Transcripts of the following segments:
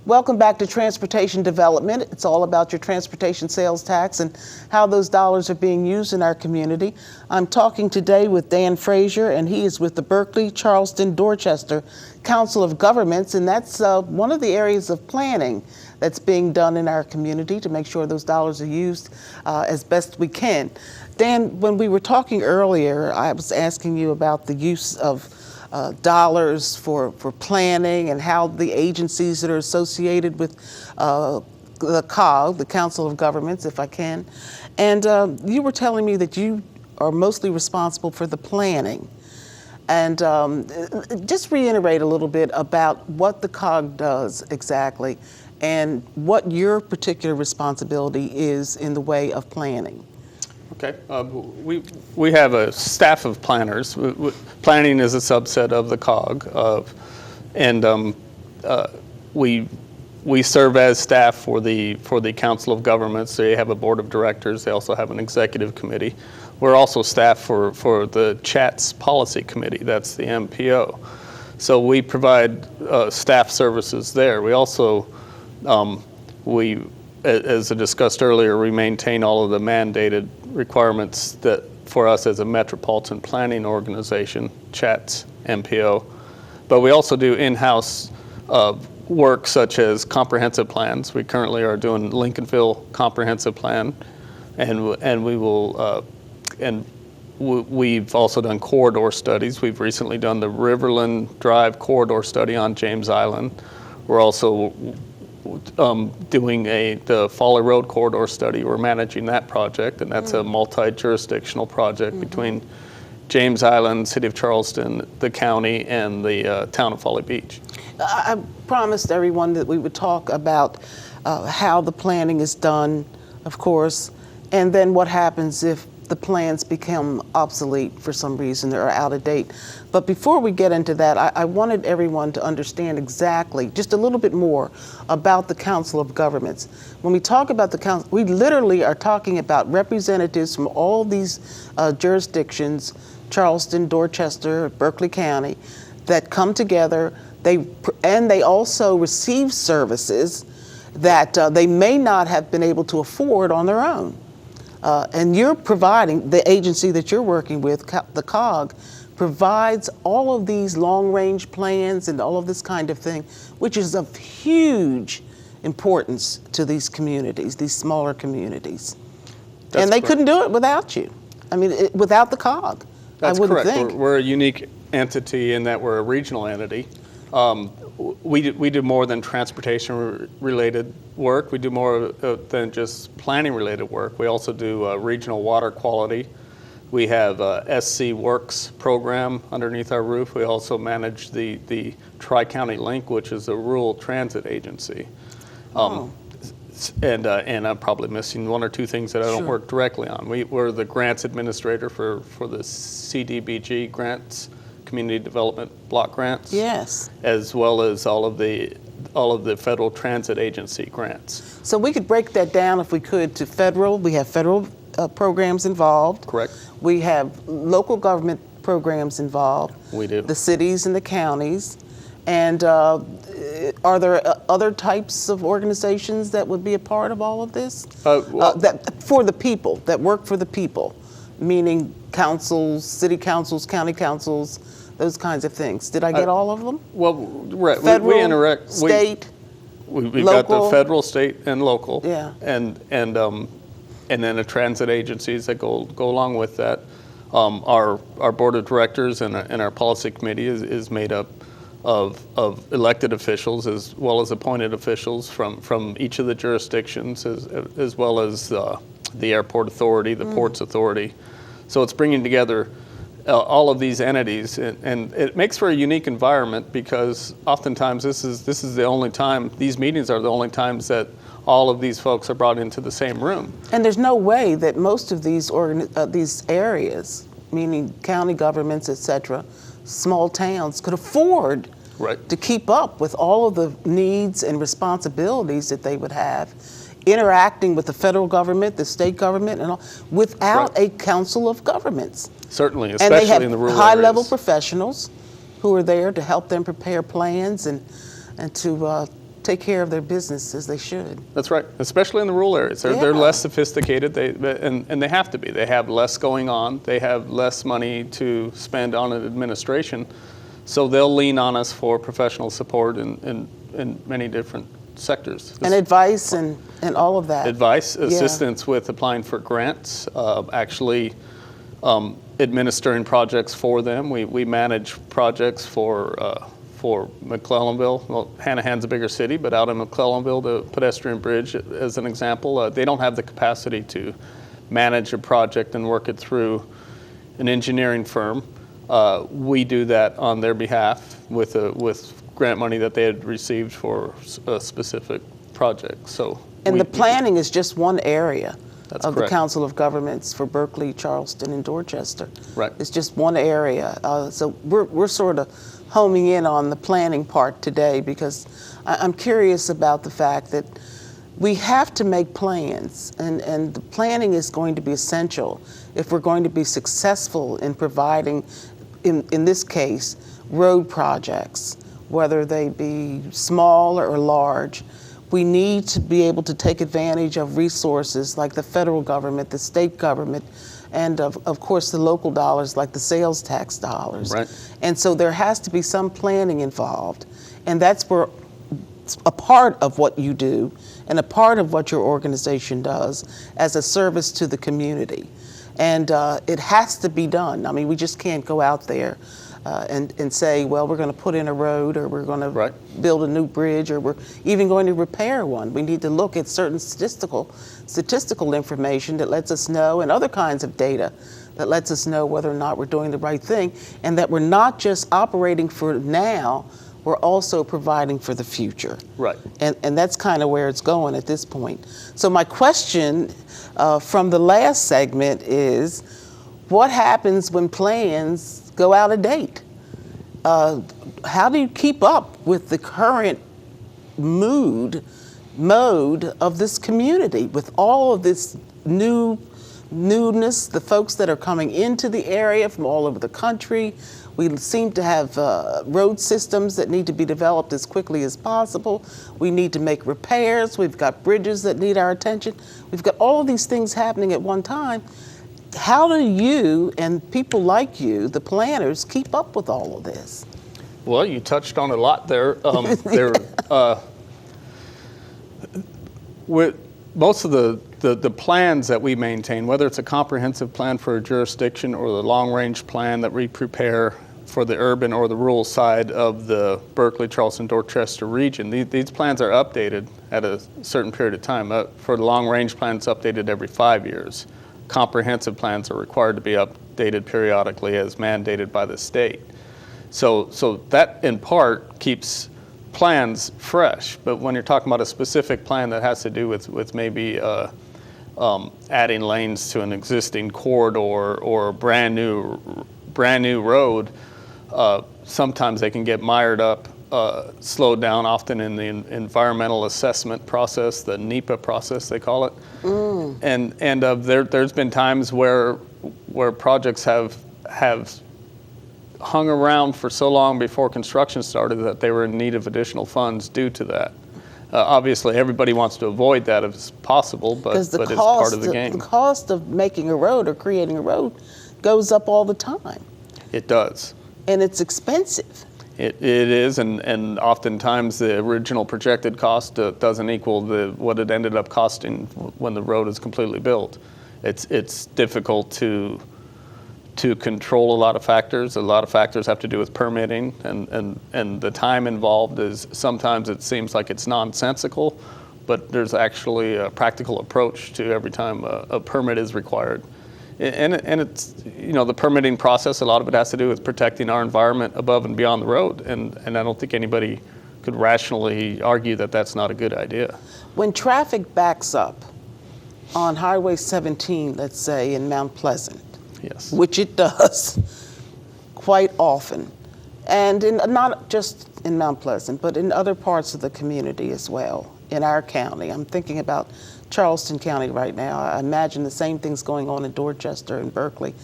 Welcome back to Transportation Development. It's all about your transportation sales tax and how those dollars are being used in our community. I'm talking today with Dan Frazier, and he is with the Berkley, Charleston, Dorchester Council of Governments, and that's one of the areas of planning that's being done in our community to make sure those dollars are used as best we can. Dan, when we were talking earlier, I was asking you about the use of dollars for planning and how the agencies that are associated with the COG, the Council of Governments, if I can. And you were telling me that you are mostly responsible for the planning. And just reiterate a little bit about what the COG does exactly and what your particular responsibility is in the way of planning. Okay, we have a staff of planners. Planning is a subset of the COG, and we serve as staff for the Council of Governments. They have a board of directors. They also have an executive committee. We're also staff for the CHATS policy committee. That's the MPO. So we provide staff services there. We also as I discussed earlier, we maintain all of the mandated requirements that for us as a metropolitan planning organization, CHATS, MPO. But we also do in-house work such as comprehensive plans. We currently are doing Lincolnville comprehensive plan, and we've also done corridor studies. We've recently done the Riverland Drive corridor study on James Island. We're also doing the Folly Road corridor study. We're managing that project, and that's a multi-jurisdictional project between James Island, City of Charleston, the county, and the town of Folly Beach. I promised everyone that we would talk about how the planning is done, of course, and then what happens if the plans become obsolete for some reason or out of date. But before we get into that, I wanted everyone to understand exactly, just a little bit more about the Council of Governments. When we talk about the council, we literally are talking about representatives from all these jurisdictions, Charleston, Dorchester, Berkley County, that come together. They also receive services that they may not have been able to afford on their own. And you're providing, the agency that you're working with, the COG, provides all of these long-range plans and all of this kind of thing, which is of huge importance to these communities, these smaller communities. That's and they correct. couldn't do it without you. I mean, without the COG. That's I wouldn't correct. think. We're a unique entity in that we're a regional entity. We do more than transportation-related work. We do more than just planning-related work. We also do regional water quality. We have a SC Works program underneath our roof. We also manage the Tri-County Link, which is a rural transit agency. And I'm probably missing one or two things that I don't work directly on. We're the grants administrator for the CDBG grants, Community Development Block Grants. Yes. As well as all of the Federal Transit Agency grants. So we could break that down if we could to federal. We have federal programs involved. Correct. We have local government programs involved. We do. The cities and the counties. And are there other types of organizations that would be a part of all of this? That for the people, that work for the people, meaning councils, city councils, county councils, those kinds of things. Did I get all of them? Well, right. Federal, we interact. state, We've local. got the federal, state, and local. Yeah. And then the transit agencies that go along with that. Our board of directors and our policy committee is made up of elected officials as well as appointed officials from each of the jurisdictions, as well as the airport authority, the ports authority. So it's bringing together all of these entities, and it makes for a unique environment because oftentimes this is the only time, these meetings are the only times that all of these folks are brought into the same room. And there's no way that most of these areas, meaning county governments, et cetera, small towns, could afford to keep up with all of the needs and responsibilities that they would have interacting with the federal government, the state government, and all, without a council of governments. Certainly, especially in the rural areas. And they have high-level professionals who are there to help them prepare plans and to take care of their business as they should. That's right, especially in the rural areas. They're Yeah. less sophisticated, and they have to be. They have less going on. They have less money to spend on an administration, so they'll lean on us for professional support in many different sectors. And advice and all of that. Advice, Yeah. assistance with applying for grants, actually administering projects for them. We manage projects for McClellanville. Well, Hanahan's a bigger city, but out in McClellanville, the pedestrian bridge, as an example, they don't have the capacity to manage a project and work it through an engineering firm. We do that on their behalf with grant money that they had received for a specific project. So, And the planning is just one area That's of correct. the Council of Governments for Berkley, Charleston, and Dorchester. Right. It's just one area. So we're sort of homing in on the planning part today because I'm curious about the fact that we have to make plans, and the planning is going to be essential if we're going to be successful in providing, in this case, road projects, whether they be small or large. We need to be able to take advantage of resources like the federal government, the state government, and of course the local dollars like the sales tax dollars. Right. And so there has to be some planning involved. And that's where a part of what you do and a part of what your organization does as a service to the community. And it has to be done. I mean, we just can't go out there and say, well, we're going to put in a road, or we're going to Right. build a new bridge, or we're even going to repair one. We need to look at certain statistical information that lets us know, and other kinds of data that lets us know whether or not we're doing the right thing, and that we're not just operating for now, we're also providing for the future. Right. And that's kind of where it's going at this point. So my question from the last segment is, what happens when plans go out of date? How do you keep up with the current mode of this community with all of this newness, the folks that are coming into the area from all over the country? We seem to have road systems that need to be developed as quickly as possible. We need to make repairs. We've got bridges that need our attention. We've got all of these things happening at one time. How do you and people like you, the planners, keep up with all of this? Well, you touched on a lot there. With most of the plans that we maintain, whether it's a comprehensive plan for a jurisdiction or the long-range plan that we prepare for the urban or the rural side of the Berkley, Charleston, Dorchester region, these plans are updated at a certain period of time. For the long-range plan, it's updated every 5 years. Comprehensive plans are required to be updated periodically as mandated by the state. So that in part keeps plans fresh. But when you're talking about a specific plan that has to do with maybe adding lanes to an existing corridor or a brand new road, sometimes they can get mired up, slowed down, often in the environmental assessment process, the NEPA process they call it. And there's been times where projects have hung around for so long before construction started that they were in need of additional funds due to that. Obviously, everybody wants to avoid that if possible, but it's part of the game. The cost of making a road or creating a road goes up all the time. It does. And it's expensive. It is, and oftentimes the original projected cost doesn't equal what it ended up costing when the road is completely built. It's difficult to control a lot of factors. A lot of factors have to do with permitting, and the time involved is sometimes it seems like it's nonsensical, but there's actually a practical approach to every time a permit is required. And it's, the permitting process, a lot of it has to do with protecting our environment above and beyond the road. And I don't think anybody could rationally argue that that's not a good idea. When traffic backs up on Highway 17, let's say in Mount Pleasant, Yes. which it does quite often, and not just in Mount Pleasant, but in other parts of the community as well, in our county. I'm thinking about Charleston County right now. I imagine the same thing's going on in Dorchester and Berkley,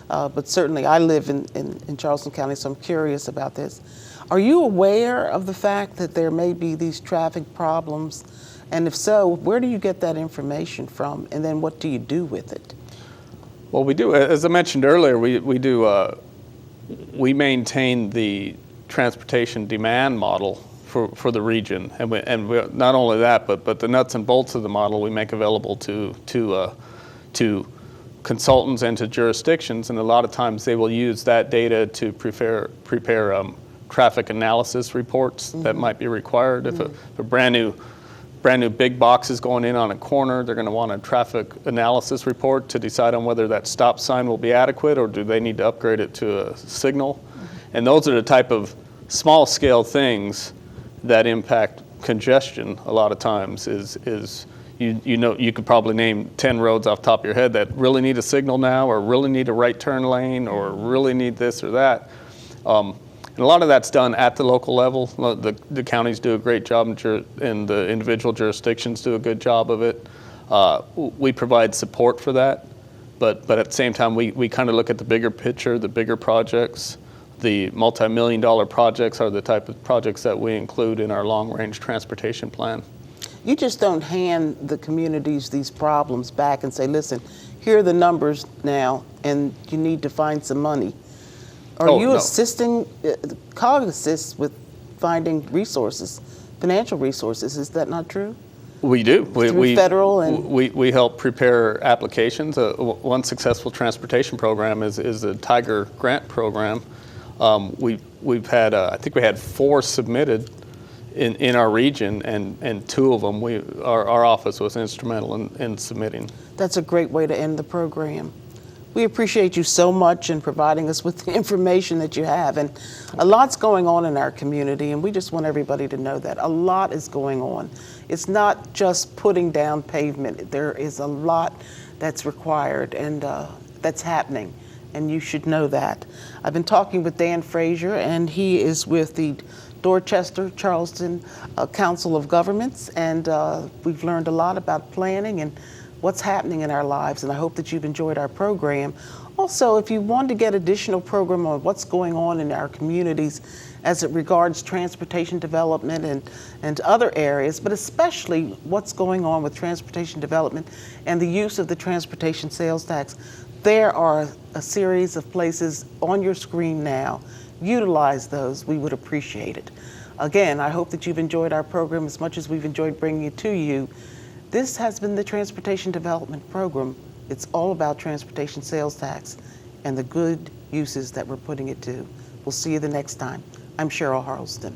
but certainly I live in Charleston County, so I'm curious about this. Are you aware of the fact that there may be these traffic problems? And if so, where do you get that information from? And then what do you do with it? Well, we do, as I mentioned earlier, we maintain the transportation demand model for the region, and not only that, but the nuts and bolts of the model we make available to consultants and to jurisdictions, and a lot of times they will use that data to prepare traffic analysis reports that might be required. If a brand new big box is going in on a corner, they're going to want a traffic analysis report to decide on whether that stop sign will be adequate or do they need to upgrade it to a signal. And those are the type of small scale things that impact congestion a lot of times. You could probably name 10 roads off the top of your head that really need a signal now, or really need a right turn lane, or really need this or that. And a lot of that's done at the local level. The counties do a great job, and the individual jurisdictions do a good job of it. We provide support for that, but at the same time, we kind of look at the bigger picture, the bigger projects. The multi-million-dollar projects are the type of projects that we include in our long-range transportation plan. You just don't hand the communities these problems back and say, listen, here are the numbers now, and you need to find some money. Are you assisting, COG assists with finding resources, financial resources, is that not true? We do. Through federal and... We help prepare applications. One successful transportation program is the Tiger Grant Program. We've had, I think we had 4 submitted in our region, and 2 of them, our office was instrumental in submitting. That's a great way to end the program. We appreciate you so much in providing us with the information that you have. And a lot's going on in our community, and we just want everybody to know that. A lot is going on. It's not just putting down pavement. There is a lot that's required, and that's happening, and you should know that. I've been talking with Dan Frazier, and he is with the Dorchester, Charleston Council of Governments, and we've learned a lot about planning and what's happening in our lives, and I hope that you've enjoyed our program. Also, if you want to get additional program on what's going on in our communities as it regards transportation development and other areas, but especially what's going on with transportation development and the use of the transportation sales tax, there are a series of places on your screen now. Utilize those. We would appreciate it. Again, I hope that you've enjoyed our program as much as we've enjoyed bringing it to you. This has been the Transportation Development Program. It's all about transportation sales tax and the good uses that we're putting it to. We'll see you the next time. I'm Cheryl Harleston.